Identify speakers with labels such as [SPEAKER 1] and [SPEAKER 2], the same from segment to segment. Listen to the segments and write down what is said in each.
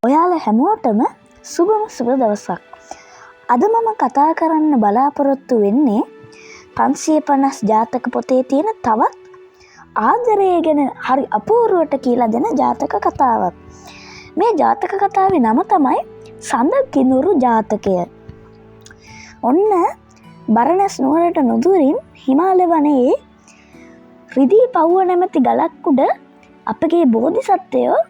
[SPEAKER 1] ඔයාලා හැමෝටම සුබ දවසක්. අද මම කතා කරන්න බලාපොරොත්තු වෙන්නේ 550 ජාතක පොතේ තියෙන තවත් ආදරය ගැන හරි අපූර්වට කියලා දෙන ජාතක කතාවක්. මේ ජාතක කතාවේ නම තමයි සඳ කිඳුරු ජාතකය. ඔන්න බරණැස් නුවරට නුදුරින් හිමාල වනයේ රිදී පව්ව නැමැති ගලක් උඩ අපගේ බෝධිසත්වයෝ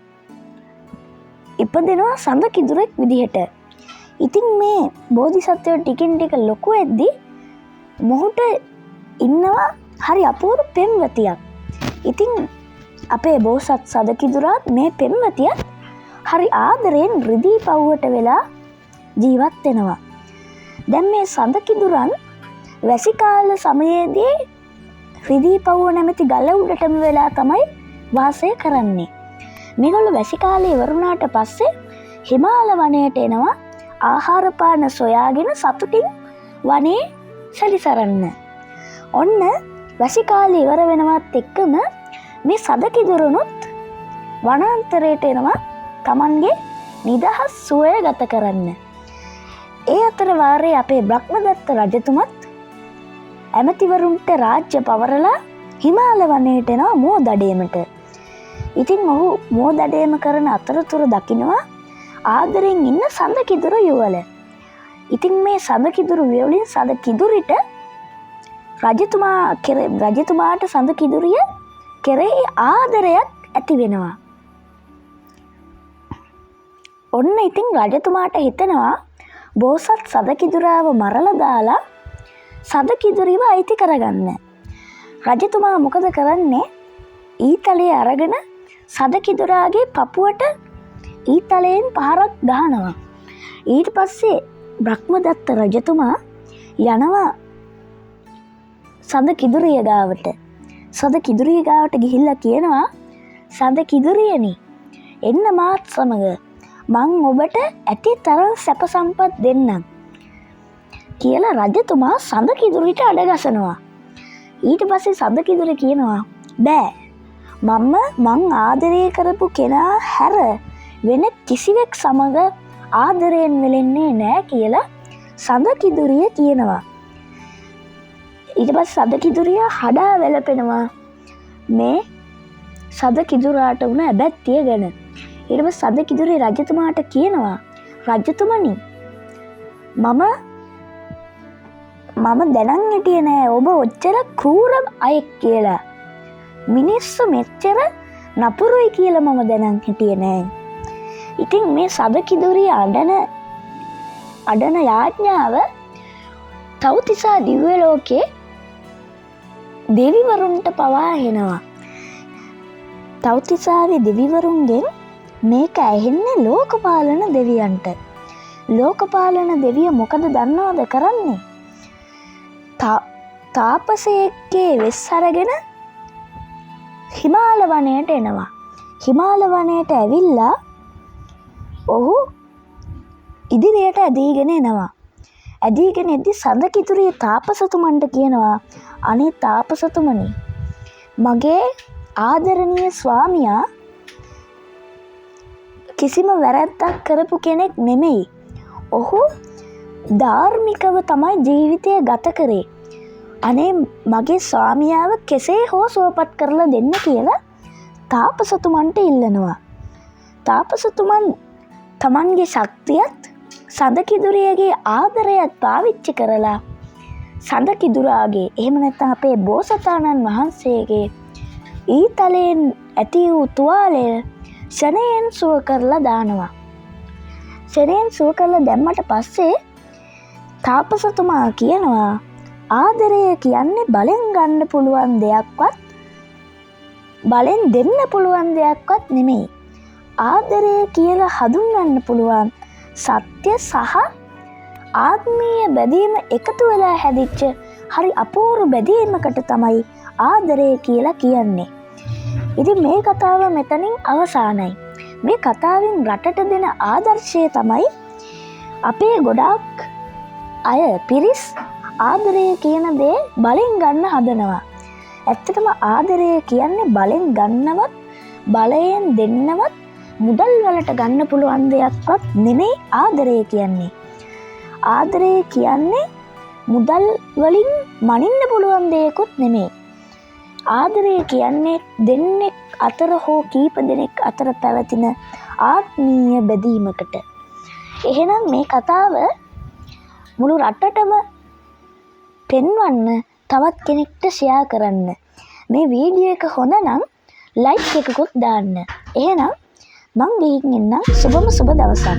[SPEAKER 1] ඉපදෙනවා සඳ කිඳුරෙක් විදිහට. ඉතින් මේ බෝධිසත්වයෝ ටිකින් ටික ලොකු වෙද්දී මොහුට ඉන්නවා හරි අපූර්ව පෙම්වතියක්. ඉතින් අපේ බෝසත් සඳ කිඳුරාත් මේ පෙම්වතියත් හරි ආදරයෙන් රිදී පව්වට වෙලා ජීවත් වෙනවා. දැන් මේ සඳ කිඳුරන් වැසි කාල සමයේදී රිදී පව්ව නැමැති ගල උඩටම වෙලා තමයි වාසය කරන්නේ. මේගොල්ලෝ වැසි කාලේ ඉවරුණාට පස්සේ හිමාල වනයට එනවා ආහාර පාන සොයාගෙන සතුටින් වනේ සැරිසරන්න. ඔන්න වැසි කාලේ ඉවර වෙනවත් එක්කම මේ සඳ කිඳුරුනුත් වනාන්තරයට එනවා තමන්ගේ නිදහස් සුවය ගත කරන්න. ඒ අතර වාරයේ අපේ බ්‍රහ්මදත්ත රජතුමත් ඇමතිවරුන්ට රාජ්‍ය පවරලා හිමාල වනයට එනවා මෝදඩේමට. ඉතින් ඔහු මෝදඩේම කරන අතරතුර දකිනවා ආදරෙන් ඉන්න සඳ කිඳුරු යුවල. ඉතින් මේ සඳ කිඳුරු වලින් සඳ කිඳුරිට රජතුමාට සඳ කිඳුරිය කෙරෙහි ආදරයක් ඇති වෙනවා. ඔන්න ඉතින් රජතුමාට හිතෙනවා බෝසත් සඳ කිඳුරාව මරලා දාලා සඳ කිඳුරිව අයිති කරගන්න. රජතුමා මොකද කරන්නේ? ඊතලයේ අරගෙන සඳ කිඳුරාගේ පපුවට ඊතලයෙන් පහරක් ගහනවා. ඊට පස්සේ බ්‍රහ්මදත්ත රජතුමා යනවා සඳ කිඳුරිය ගාවට. සඳ කිඳුරිය ගාවට ගිහිල්ලා කියනවා, සඳ කිඳුරියනි, එන්න මාත් සමග මං ඔබට ඇති තරම් සැප සම්පත් දෙන්නම් කියලා රජතුමා සඳ කිඳුරිට අඩගසනවා. ඊට පස්සේ සඳ කිඳුරිය කියනවා, බෑ, මං ආදරය කරපු කෙනා හැර වෙන කිසිවෙක් සමග ආදරයෙන් වෙලෙන්නේ නෑ කියලා සඳ කිඳුරිය කියනවා. ඊට පස්සේ සඳ කිඳුරිය හඩා වැළපෙනවා මේ සඳ කිඳුරාට වුණ ඇබැත්තිය ගැන. ඊට පස්සේ සඳ කිඳුරිය රජතුමාට කියනවා, රජතුමනි, මම දැනන් හිටියේ නෑ ඔබ ඔච්චර ක්‍රූර අයෙක් කියලා. මිනිස්සු මෙච්චර නපුරුයි කියලා මම දැනන් හිටියේ නෑ. ඉතින් මේ සඳ කිඳුරිය අඩන යාඥාව තව්තිසා දිව්‍ය ලෝකේ දෙවිවරුන්ට පවා එනවා. තව්තිසාවේ දෙවිවරුන්ගෙන් මේක ඇහෙන්නේ ලෝකපාලන දෙවියන්ට. ලෝකපාලන දෙවිය මොකද දන්නවද කරන්නේ? තාපසයෙක්ගේ වෙස් අරගෙන හිමාල වනයට එනවා. හිමාල වනයට ඇවිල්ලා ඔහු ඉදිරියට ඇදීගෙන එනවා. ඇදීගෙන එද්දි සඳ කිඳුරිය තාපසතුමන්ට කියනවා, අනේ තාපසතුමනි, මගේ ආදරණීය ස්වාමියා කිසිම වැරැද්දක් කරපු කෙනෙක් නෙමෙයි. ඔහු ධාර්මිකව තමයි ජීවිතය ගත කරේ. අනේ මගේ ස්වාමියාව කෙසේ හෝ සුවපත් කරලා දෙන්න කියලා තාපසතුමන්ට ඉල්ලනවා. තාපසතුමන් තමන්ගේ ශක්තියත් සඳ කිඳුරියගේ ආදරයත් පාවිච්චි කරලා සඳ කිඳුරාගේ, එහෙම නැත්නම් අපේ බෝසතාණන් වහන්සේගේ ඊතලයෙන් ඇති වූ තුවාලය ශනයෙන් සුව කරලා දානවා. ශනයෙන් සුව කරලා දැම්මට පස්සේ තාපසතුමා කියනවා, ආදරය කියන්නේ බලෙන් ගන්න පුළුවන් දෙයක්වත් බලෙන් දෙන්න පුළුවන් දෙයක්වත් නෙමෙයි. ආදරය කියලා හඳුන්වන්න පුළුවන් සත්‍ය සහ ආත්මීය බැඳීම එකතු වෙලා හැදිච්ච හරි අපූර්ව බැඳීමකට තමයි ආදරය කියලා කියන්නේ. ඉතින් මේ කතාව මෙතනින් අවසానයි. මේ කතාවෙන් රටට දෙන ආදර්ශය තමයි අපේ ගොඩාක් අය පිරිස් ආදරය කියන දේ බලෙන් ගන්න හදනවා. ඇත්තටම ආදරය කියන්නේ බලෙන් ගන්නවත් බලයෙන් දෙන්නවත් මුදල් වලට ගන්න පුළුවන් දෙයක්වත් නෙමෙයි ආදරය කියන්නේ. ආදරය කියන්නේ මුදල් වලින් මනින්න පුළුවන් දෙයක්වත් නෙමෙයි. ආදරය කියන්නේ දෙන්නෙක් අතර හෝ කීප දෙනෙක් අතර පැවතින ආත්මීය බැඳීමකට. එහෙනම් මේ කතාව මුළු රටටම පෙන්වන්න, තවත් කෙනෙක්ට ෂෙයා කරන්න. මේ වීඩියෝ එක හොඳ නම් ලයික් එකකුත් දාන්න. එහෙනම් මං ගිහින් එන්නම්. සුබම සුබ දවසක්.